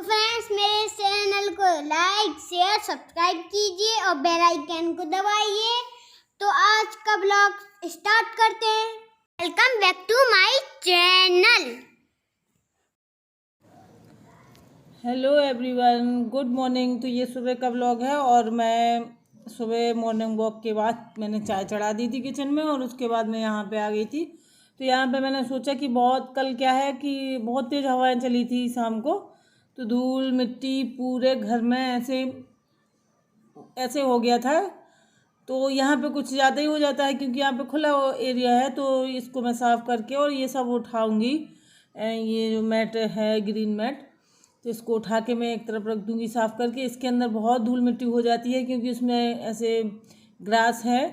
Friends, मेरे channel को like share subscribe कीजिए और बेल आइकन को दबाइए। तो आज का ब्लॉग स्टार्ट करते हैं। Welcome back to my channel. Hello everyone, good morning. तो ये सुबह का ब्लॉग है और मैं सुबह मॉर्निंग वॉक के बाद मैंने चाय चढ़ा दी थी किचन में और उसके बाद मैं यहाँ पे आ गई थी। तो यहाँ पे मैंने सोचा कि कल क्या है कि बहुत तेज़ हवाएं चली थी शाम को, तो धूल मिट्टी पूरे घर में ऐसे ऐसे हो गया था। तो यहाँ पे कुछ ज़्यादा ही हो जाता है क्योंकि यहाँ पे खुला एरिया है, तो इसको मैं साफ़ करके और ये सब उठाऊँगी। ये जो मैट है ग्रीन मैट, तो इसको उठा के मैं एक तरफ रख दूँगी साफ़ करके। इसके अंदर बहुत धूल मिट्टी हो जाती है क्योंकि उसमें ऐसे ग्रास है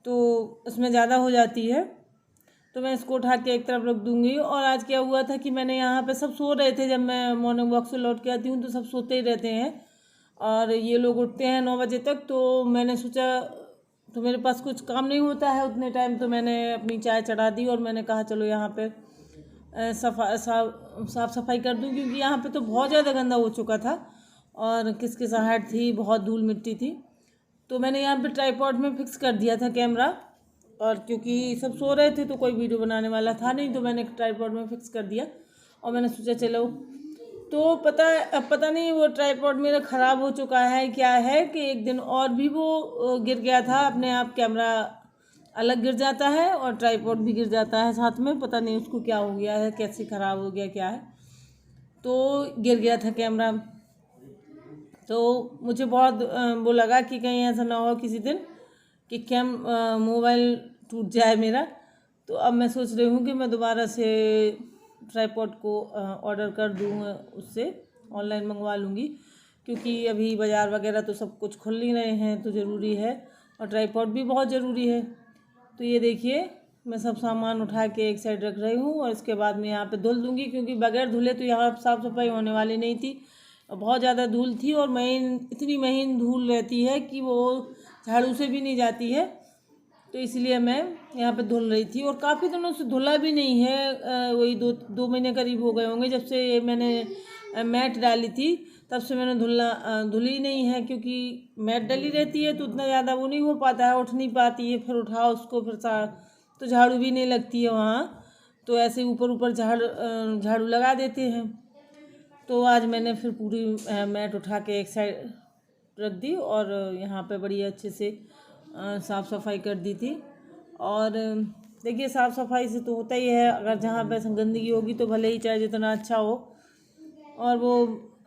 तो उसमें ज़्यादा हो जाती है, तो मैं इसको उठा के एक तरफ रख दूँगी। और आज क्या हुआ था कि मैंने यहाँ पे सब सो रहे थे, जब मैं मॉर्निंग वॉक से लौट के आती हूँ तो सब सोते ही रहते हैं और ये लोग उठते हैं 9 बजे तक। तो मैंने सोचा, तो मेरे पास कुछ काम नहीं होता है उतने टाइम, तो मैंने अपनी चाय चढ़ा दी और मैंने कहा चलो यहाँ पे साफ़ सफाई कर दूँ क्योंकि यहाँ पे तो बहुत ज़्यादा गंदा हो चुका था और किसकिसाहट थी, बहुत धूल मिट्टी थी। तो मैंने यहाँ पे ट्राइपॉड में फिक्स कर दिया था कैमरा, और क्योंकि सब सो रहे थे तो कोई वीडियो बनाने वाला था नहीं, तो मैंने ट्राइपॉड में फिक्स कर दिया और मैंने सोचा चलो। तो पता नहीं वो ट्राइपॉड मेरा ख़राब हो चुका है क्या है कि एक दिन और भी वो गिर गया था अपने आप। कैमरा अलग गिर जाता है और ट्राइपॉड भी गिर जाता है साथ में, पता नहीं उसको क्या हो गया है, कैसे ख़राब हो गया क्या है। तो गिर गया था कैमरा, तो मुझे बहुत वो लगा कि कहीं ऐसा ना हो किसी दिन कि मोबाइल टूट जाए मेरा। तो अब मैं सोच रही हूँ कि मैं दोबारा से ट्राइपॉड को ऑर्डर कर दूँ, उससे ऑनलाइन मंगवा लूँगी क्योंकि अभी बाज़ार वगैरह तो सब कुछ खुल नहीं रहे हैं, तो ज़रूरी है और ट्राइपॉड भी बहुत ज़रूरी है। तो ये देखिए मैं सब सामान उठा के एक साइड रख रही हूँ और इसके बाद मैं यहाँ पे धुल दूँगी क्योंकि बगैर धुले तो यहाँ साफ़ सफाई होने वाली नहीं थी। बहुत ज़्यादा धूल थी और इतनी महीन धूल रहती है कि वो झाड़ू से भी नहीं जाती है, तो इसलिए मैं यहाँ पे धुल रही थी। और काफ़ी दिनों से धुला भी नहीं है, वही दो महीने करीब हो गए होंगे जब से मैंने मैट डाली थी, तब से मैंने धुली नहीं है क्योंकि मैट डली रहती है तो उतना ज़्यादा वो नहीं हो पाता है, उठ नहीं पाती है, फिर उठाओ उसको फिर तो झाड़ू भी नहीं लगती है वहाँ, तो ऐसे ऊपर ऊपर झाड़ू लगा देते हैं। तो आज मैंने फिर पूरी मैट उठा के एक साइड रख दी और यहाँ पे बड़ी अच्छे से साफ़ सफाई कर दी थी। और देखिए साफ़ सफाई से तो होता ही है, अगर जहाँ पे गंदगी होगी तो भले ही चाहे जितना अच्छा हो और वो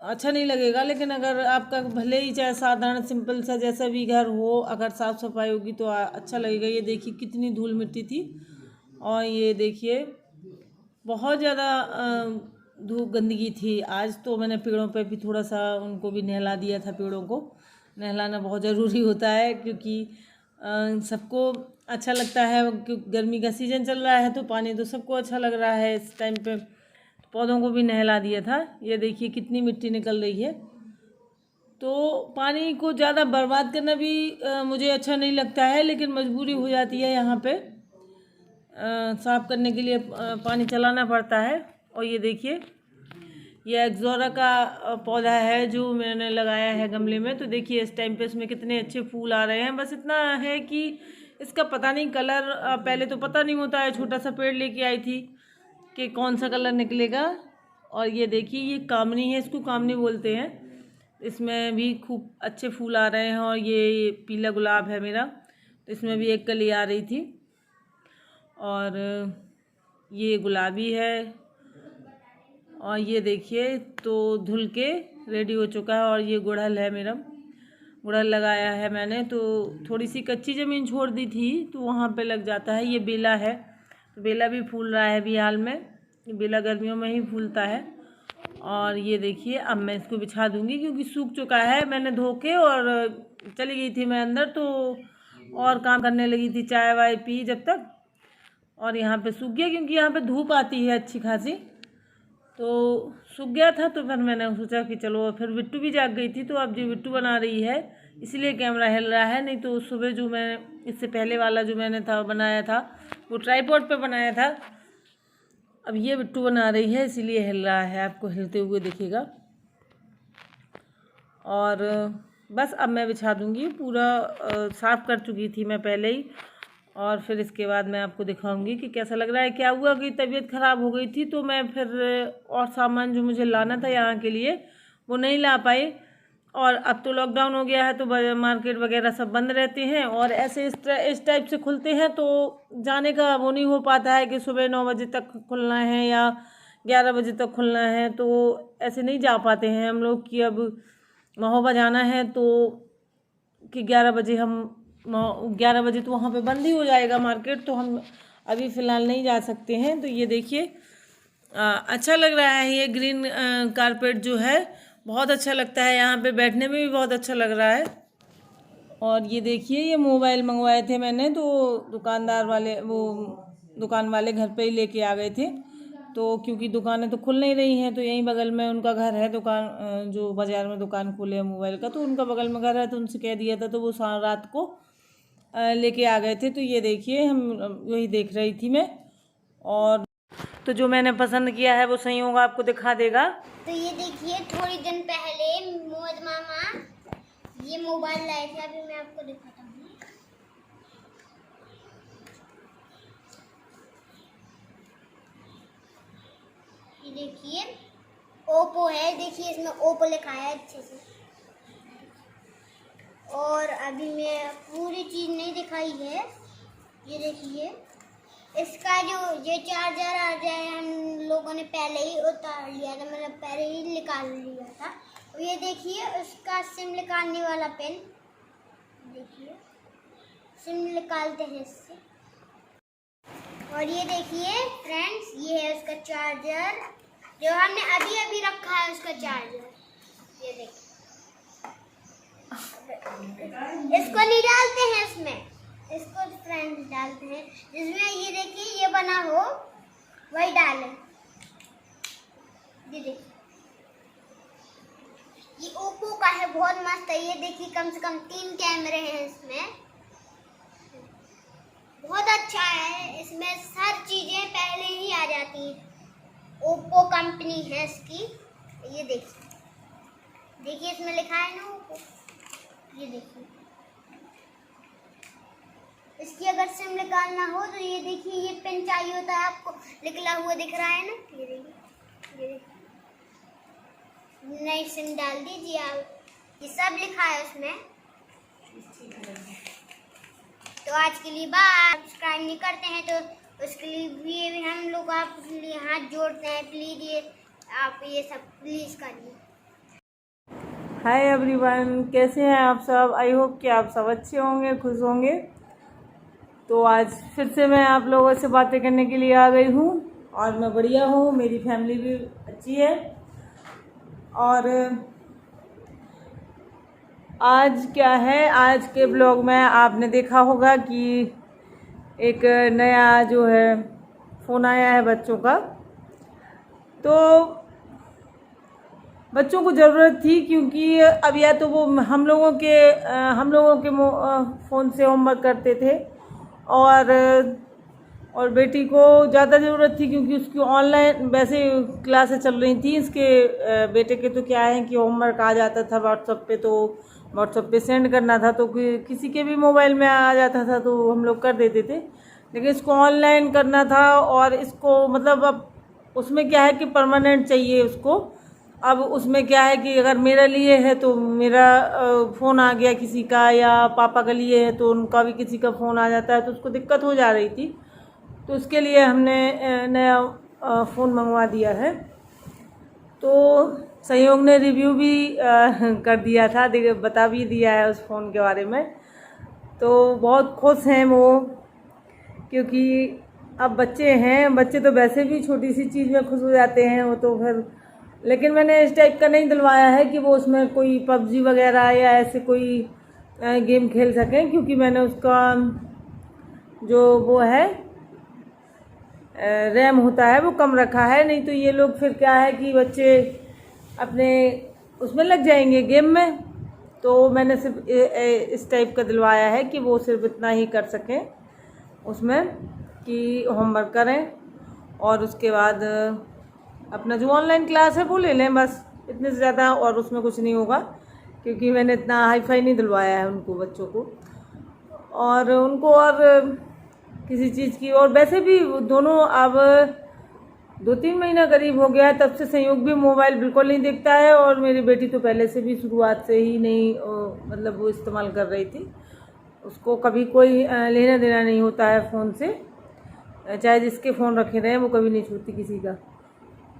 अच्छा नहीं लगेगा, लेकिन अगर आपका भले ही चाहे साधारण सिंपल सा जैसा भी घर हो, अगर साफ़ सफाई होगी तो अच्छा लगेगा। ये देखिए कितनी धूल मिट्टी थी और ये देखिए बहुत ज़्यादा धूप गंदगी थी। आज तो मैंने पेड़ों पे भी थोड़ा सा उनको भी नहला दिया था। पेड़ों को नहलाना बहुत ज़रूरी होता है क्योंकि सबको अच्छा लगता है, क्योंकि गर्मी का सीज़न चल रहा है तो पानी तो सबको अच्छा लग रहा है इस टाइम पे। पौधों को भी नहला दिया था। ये देखिए कितनी मिट्टी निकल रही है। तो पानी को ज़्यादा बर्बाद करना भी मुझे अच्छा नहीं लगता है, लेकिन मजबूरी हो जाती है यहाँ पे साफ़ करने के लिए पानी चलाना पड़ता है। और ये देखिए ये एक्जोरा का पौधा है जो मैंने लगाया है गमले में। तो देखिए इस टाइम पे इसमें कितने अच्छे फूल आ रहे हैं। बस इतना है कि इसका पता नहीं कलर, पहले तो पता नहीं होता है, छोटा सा पेड़ लेके आई थी कि कौन सा कलर निकलेगा। और ये देखिए ये कामनी है, इसको कामनी बोलते हैं। इसमें भी खूब अच्छे फूल आ रहे हैं। और ये पीला गुलाब है मेरा, तो इसमें भी एक कली आ रही थी। और ये गुलाबी है और ये देखिए तो धुल के रेडी हो चुका है। और ये गुड़हल है मेरा, गुड़हल लगाया है मैंने। तो थोड़ी सी कच्ची ज़मीन छोड़ दी थी तो वहाँ पे लग जाता है। ये बेला है, तो बेला भी फूल रहा है अभी हाल में। ये बेला गर्मियों में ही फूलता है। और ये देखिए अब मैं इसको बिछा दूँगी क्योंकि सूख चुका है। मैंने धो के और चली गई थी मैं अंदर, तो और काम करने लगी थी, चाय वाय पी जब तक, और यहाँ पे सूख गया क्योंकि यहाँ पे धूप आती है अच्छी खासी, तो सूख गया था। तो फिर मैंने सोचा कि चलो, फिर बिट्टू भी जाग गई थी। तो अब जो बिट्टू बना रही है इसलिए कैमरा हिल रहा है, नहीं तो सुबह जो मैं इससे पहले वाला जो मैंने बनाया था वो ट्राइपॉड पे बनाया था। अब ये बिट्टू बना रही है इसीलिए हिल रहा है, आपको हिलते हुए दिखेगा। और बस अब मैं बिछा दूँगी। पूरा साफ़ कर चुकी थी मैं पहले ही, और फिर इसके बाद मैं आपको दिखाऊंगी कि कैसा लग रहा है। क्या हुआ कि तबीयत ख़राब हो गई थी, तो मैं फिर और सामान जो मुझे लाना था यहाँ के लिए वो नहीं ला पाई। और अब तो लॉकडाउन हो गया है तो मार्केट वगैरह सब बंद रहते हैं, और ऐसे इस टाइप से खुलते हैं तो जाने का वो नहीं हो पाता है कि सुबह 9 बजे तक खुलना है या 11 बजे तक खुलना है, तो ऐसे नहीं जा पाते हैं हम लोग कि अब महोबा जाना है तो कि 11 बजे हम 11 बजे तो वहाँ पे बंद ही हो जाएगा मार्केट, तो हम अभी फ़िलहाल नहीं जा सकते हैं। तो ये देखिए अच्छा लग रहा है, ये ग्रीन कारपेट जो है बहुत अच्छा लगता है, यहाँ पे बैठने में भी बहुत अच्छा लग रहा है। और ये देखिए ये मोबाइल मंगवाए थे मैंने, तो दुकान वाले घर पे ही लेके आ गए थे। तो क्योंकि दुकानें तो खुल नहीं रही हैं, तो यहीं बगल में उनका घर है, दुकान जो बाज़ार में दुकान खोले है मोबाइल का, तो उनका बगल में घर है, तो उनसे कह दिया था, तो वो रात को लेके आ गए थे। तो ये देखिए हम वही देख रही थी मैं, और तो जो मैंने पसंद किया है वो संयोग आपको दिखा देगा। तो ये देखिए थोड़ी दिन पहले मोद मामा ये मोबाइल लाए थे, अभी मैं आपको दिखाता हूँ। ये देखिए ओप्पो है, देखिए इसमें ओप्पो लिखा है अच्छे से। और अभी मैं पूरी चीज़ नहीं दिखाई है। ये देखिए इसका जो ये चार्जर आ जाए, हम लोगों ने पहले ही उतार लिया था, मतलब पहले ही निकाल लिया था। और ये देखिए उसका सिम निकालने वाला पेन, देखिए सिम निकालते हैं इससे। और ये देखिए फ्रेंड्स ये है उसका चार्जर जो हमने अभी अभी रखा है, उसका चार्जर। ये देखिए इसको नहीं डालते हैं इसमें, इसको फ्रेंड्स डालते हैं जिसमें ये देखिए ये बना हो वही डालें। ये देखिए ये ओप्पो का है, बहुत मस्त है। ये देखिए कम से कम 3 कैमरे हैं इसमें, बहुत अच्छा है। इसमें हर चीजें पहले ही आ जाती हैं, ओप्पो कंपनी है इसकी। ये देखिए इसमें लिखा है ना ओप्पो, ये देखिए। इसकी अगर सिम निकालना हो तो ये देखिए ये पेन चाहिए होता है आपको, निकला हुआ दिख रहा है ना, ये देखिए नई सिम डाल दीजिए आप, ये सब लिखा है उसमें। तो आज के लिए बाय। सब्सक्राइब नहीं करते हैं तो उसके लिए भी हम लोग आपके लिए हाथ जोड़ते हैं, प्लीज ये आप ये सब प्लीज करिए। हाय एवरीवन, कैसे हैं आप सब? आई होप कि आप सब अच्छे होंगे, खुश होंगे। तो आज फिर से मैं आप लोगों से बातें करने के लिए आ गई हूँ, और मैं बढ़िया हूँ, मेरी फैमिली भी अच्छी है। और आज क्या है, आज के ब्लॉग में आपने देखा होगा कि एक नया जो है फ़ोन आया है बच्चों का। तो बच्चों को ज़रूरत थी, क्योंकि अब या तो वो हम लोगों के फ़ोन से होमवर्क करते थे, और बेटी को ज़्यादा ज़रूरत थी क्योंकि उसकी ऑनलाइन वैसे क्लासेस चल रही थी। इसके बेटे के तो क्या है कि होमवर्क आ जाता था व्हाट्सएप पे, तो व्हाट्सएप पे सेंड करना था, तो किसी के भी मोबाइल में आ जाता था तो हम लोग कर देते थे। लेकिन इसको ऑनलाइन करना था, और इसको मतलब अब उसमें क्या है कि परमानेंट चाहिए उसको। अब उसमें क्या है कि अगर मेरा लिए है तो मेरा फ़ोन आ गया किसी का, या पापा का लिए है तो उनका भी किसी का फ़ोन आ जाता है, तो उसको दिक्कत हो जा रही थी। तो उसके लिए हमने नया फ़ोन मंगवा दिया है। तो संयोग ने रिव्यू भी कर दिया था, बता भी दिया है उस फ़ोन के बारे में। तो बहुत खुश हैं वो, क्योंकि अब बच्चे तो वैसे भी छोटी सी चीज़ में खुश हो जाते हैं वो तो फिर। लेकिन मैंने इस टाइप का नहीं दिलवाया है कि वो उसमें कोई पबजी वगैरह या ऐसे कोई गेम खेल सकें, क्योंकि मैंने उसका जो वो है रैम होता है वो कम रखा है। नहीं तो ये लोग फिर क्या है कि बच्चे अपने उसमें लग जाएंगे गेम में। तो मैंने सिर्फ इस टाइप का दिलवाया है कि वो सिर्फ इतना ही कर सकें उसमें कि होमवर्क करें, और उसके बाद अपना जो ऑनलाइन क्लास है वो ले लें, बस इतने से ज़्यादा और उसमें कुछ नहीं होगा। क्योंकि मैंने इतना हाई फाई नहीं दिलवाया है उनको, बच्चों को, और उनको और किसी चीज़ की। और वैसे भी दोनों अब 2-3 महीना करीब हो गया है, तब से संयोग भी मोबाइल बिल्कुल नहीं देखता है। और मेरी बेटी तो पहले से भी शुरुआत से ही नहीं मतलब वो इस्तेमाल कर रही थी। उसको कभी कोई लेना देना नहीं होता है फ़ोन से, चाहे जिसके फ़ोन रखे रहें वो कभी नहीं छूती किसी का।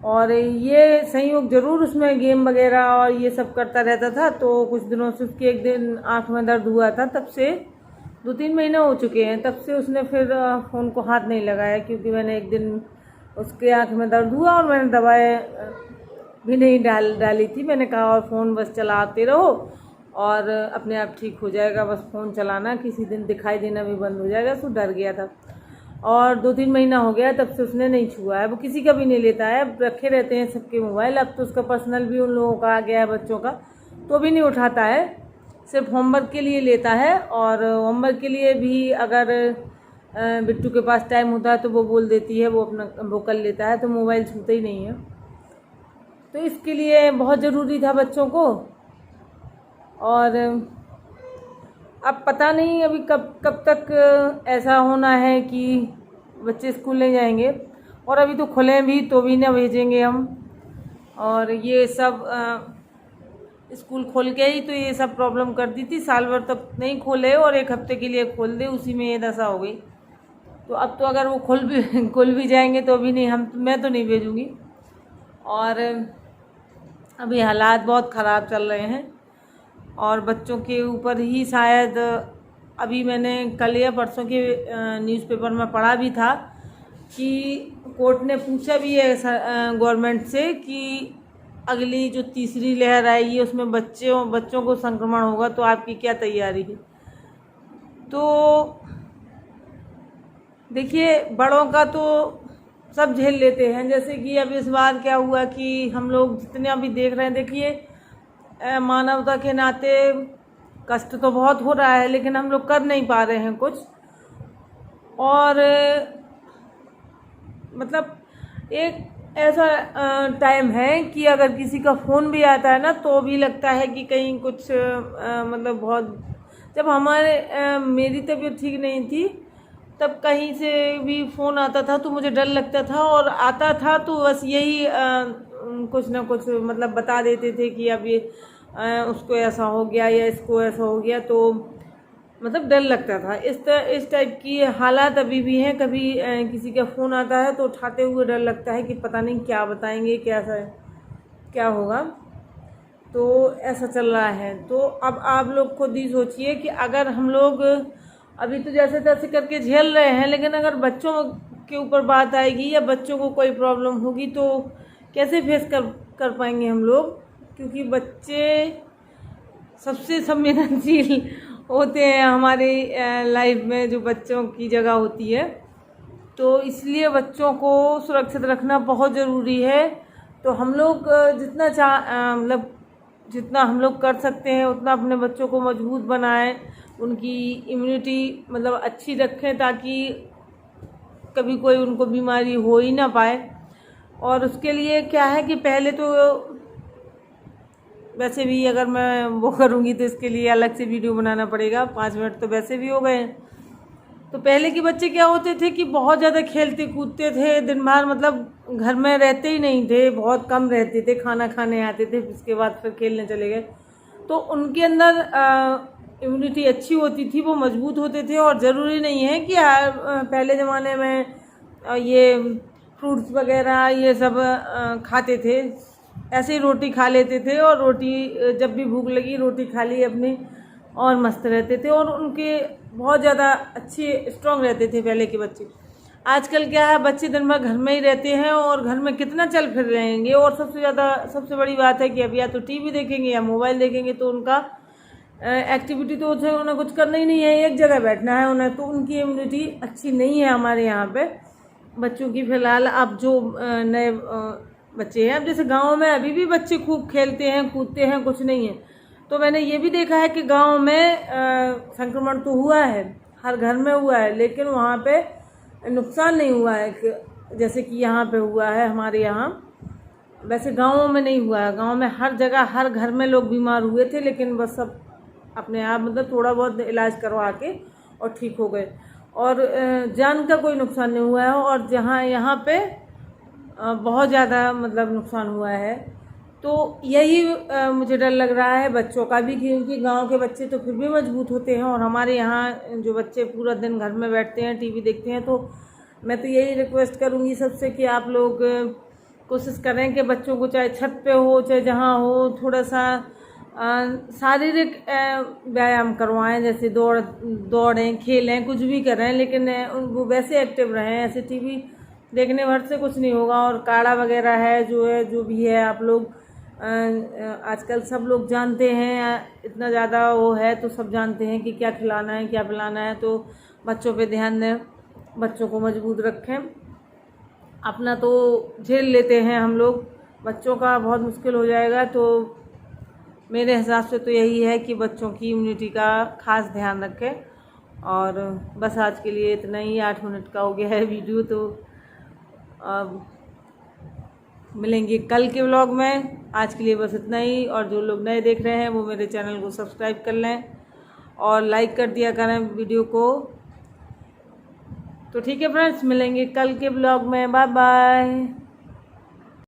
और ये संयोग ज़रूर उसमें गेम वगैरह और ये सब करता रहता था। तो कुछ दिनों से उसके एक दिन आँख में दर्द हुआ था, तब से 2-3 महीने हो चुके हैं, तब से उसने फिर फ़ोन को हाथ नहीं लगाया। क्योंकि मैंने एक दिन उसके आँख में दर्द हुआ और मैंने दवाएं भी नहीं डाली थी। मैंने कहा और फ़ोन बस चलाते रहो और अपने आप ठीक हो जाएगा, बस फ़ोन चलाना, किसी दिन दिखाई देना भी बंद हो जाएगा। तो डर गया था और 2-3 महीना हो गया तब से उसने नहीं छुआ है। वो किसी का भी नहीं लेता है, अब रखे रहते हैं सबके मोबाइल। अब तो उसका पर्सनल भी उन लोगों का आ गया है, बच्चों का, तो भी नहीं उठाता है, सिर्फ होमवर्क के लिए लेता है। और होमवर्क के लिए भी अगर बिट्टू के पास टाइम होता है तो वो बोल देती है, वो कर लेता है, तो मोबाइल छूता ही नहीं है। तो इसके लिए बहुत ज़रूरी था बच्चों को। और अब पता नहीं अभी कब तक ऐसा होना है कि बच्चे स्कूल नहीं जाएंगे। और अभी तो खुले भी तो भी ना भेजेंगे हम। और ये सब स्कूल खोल के ही तो ये सब प्रॉब्लम कर दी थी। साल भर तक नहीं खोले और 1 हफ्ते के लिए खोल दे, उसी में ये दशा हो गई। तो अब तो अगर वो खुल भी जाएंगे तो भी नहीं, मैं तो नहीं भेजूँगी। और अभी हालात बहुत ख़राब चल रहे हैं और बच्चों के ऊपर ही शायद, अभी मैंने कल या परसों के न्यूज़पेपर में पढ़ा भी था कि कोर्ट ने पूछा भी है गवर्नमेंट से कि अगली जो तीसरी लहर आएगी उसमें बच्चों को संक्रमण होगा, तो आपकी क्या तैयारी है। तो देखिए, बड़ों का तो सब झेल लेते हैं। जैसे कि अब इस बार क्या हुआ कि हम लोग जितने अभी देख रहे हैं, देखिए मानवता के नाते कष्ट तो बहुत हो रहा है, लेकिन हम लोग कर नहीं पा रहे हैं कुछ। और मतलब एक ऐसा टाइम है कि अगर किसी का फ़ोन भी आता है ना, तो भी लगता है कि कहीं कुछ मतलब बहुत, जब मेरी तबीयत ठीक नहीं थी तब कहीं से भी फ़ोन आता था तो मुझे डर लगता था। और आता था तो बस यही कुछ ना कुछ मतलब बता देते थे कि अब ये उसको ऐसा हो गया या इसको ऐसा हो गया, तो मतलब डर लगता था। इस टाइप की हालात अभी भी हैं। कभी किसी का फ़ोन आता है तो उठाते हुए डर लगता है कि पता नहीं क्या बताएंगे, क्या होगा। तो ऐसा चल रहा है। तो अब आप लोग खुद ही सोचिए कि अगर हम लोग अभी तो जैसे तैसे करके झेल रहे हैं, लेकिन अगर बच्चों के ऊपर बात आएगी या बच्चों को कोई प्रॉब्लम होगी तो कैसे फेस कर पाएंगे हम लोग। क्योंकि बच्चे सबसे संवेदनशील होते हैं हमारी लाइफ में, जो बच्चों की जगह होती है। तो इसलिए बच्चों को सुरक्षित रखना बहुत ज़रूरी है। तो हम लोग मतलब जितना हम लोग कर सकते हैं उतना अपने बच्चों को मजबूत बनाएं, उनकी इम्यूनिटी मतलब अच्छी रखें, ताकि कभी कोई उनको बीमारी हो ही ना पाए। और उसके लिए क्या है कि पहले तो वैसे भी अगर मैं वो करूँगी तो इसके लिए अलग से वीडियो बनाना पड़ेगा, 5 मिनट तो वैसे भी हो गए हैं। तो पहले के बच्चे क्या होते थे कि बहुत ज़्यादा खेलते कूदते थे, दिन भर मतलब घर में रहते ही नहीं थे, बहुत कम रहते थे, खाना खाने आते थे, उसके बाद फिर खेलने चले गए। तो उनके अंदर इम्यूनिटी अच्छी होती थी, वो मजबूत होते थे। और ज़रूरी नहीं है कि पहले ज़माने में ये फ्रूट्स वगैरह ये सब खाते थे, ऐसे ही रोटी खा लेते थे। और रोटी जब भी भूख लगी रोटी खा ली अपनी और मस्त रहते थे। और उनके बहुत ज़्यादा अच्छे स्ट्रॉन्ग रहते थे पहले के बच्चे। आजकल क्या है, बच्चे दिन भर घर में ही रहते हैं और घर में कितना चल फिर रहेंगे। और सबसे बड़ी बात है कि अब या तो टीवी देखेंगे या मोबाइल देखेंगे, तो उनका एक्टिविटी तो उन्हें कुछ करना ही नहीं है, एक जगह बैठना है उन्हें। तो उनकी इम्यूनिटी अच्छी नहीं है हमारे यहाँ पे बच्चों की। फ़िलहाल अब जो नए बच्चे हैं, अब जैसे गाँव में अभी भी बच्चे खूब खेलते हैं कूदते हैं, कुछ नहीं है। तो मैंने ये भी देखा है कि गांव में संक्रमण तो हुआ है, हर घर में हुआ है, लेकिन वहाँ पे नुकसान नहीं हुआ है जैसे कि यहाँ पे हुआ है हमारे यहाँ। वैसे गाँवों में नहीं हुआ है, गाँव में हर जगह हर घर में लोग बीमार हुए थे, लेकिन बस सब अपने आप मतलब थोड़ा बहुत इलाज करवा के और ठीक हो गए, और जान का कोई नुकसान नहीं हुआ है। और जहाँ यहाँ पे बहुत ज़्यादा मतलब नुकसान हुआ है, तो यही मुझे डर लग रहा है बच्चों का भी, क्योंकि गांव के बच्चे तो फिर भी मजबूत होते हैं, और हमारे यहाँ जो बच्चे पूरा दिन घर में बैठते हैं, टीवी देखते हैं। तो मैं तो यही रिक्वेस्ट करूँगी सबसे कि आप लोग कोशिश करें कि बच्चों को चाहे छत पे हो चाहे जहाँ हो, थोड़ा सा शारीरिक व्यायाम करवाएं, जैसे दौड़ें, खेलें, कुछ भी करें, लेकिन वो वैसे एक्टिव रहें। ऐसे टीवी देखने भर से कुछ नहीं होगा। और काढ़ा वगैरह है जो भी है, आप लोग आजकल सब लोग जानते हैं, इतना ज़्यादा वो है तो सब जानते हैं कि क्या खिलाना है क्या पिलाना है। तो बच्चों पे ध्यान दें, बच्चों को मजबूत रखें। अपना तो झेल लेते हैं हम लोग, बच्चों का बहुत मुश्किल हो जाएगा। तो मेरे हिसाब से तो यही है कि बच्चों की इम्यूनिटी का खास ध्यान रखें। और बस आज के लिए इतना ही, 8 मिनट का हो गया है वीडियो। तो अब मिलेंगे कल के व्लॉग में, आज के लिए बस इतना ही। और जो लोग नए देख रहे हैं वो मेरे चैनल को सब्सक्राइब कर लें और लाइक कर दिया करें वीडियो को। तो ठीक है फ्रेंड्स, मिलेंगे कल के व्लॉग में, बाय बाय।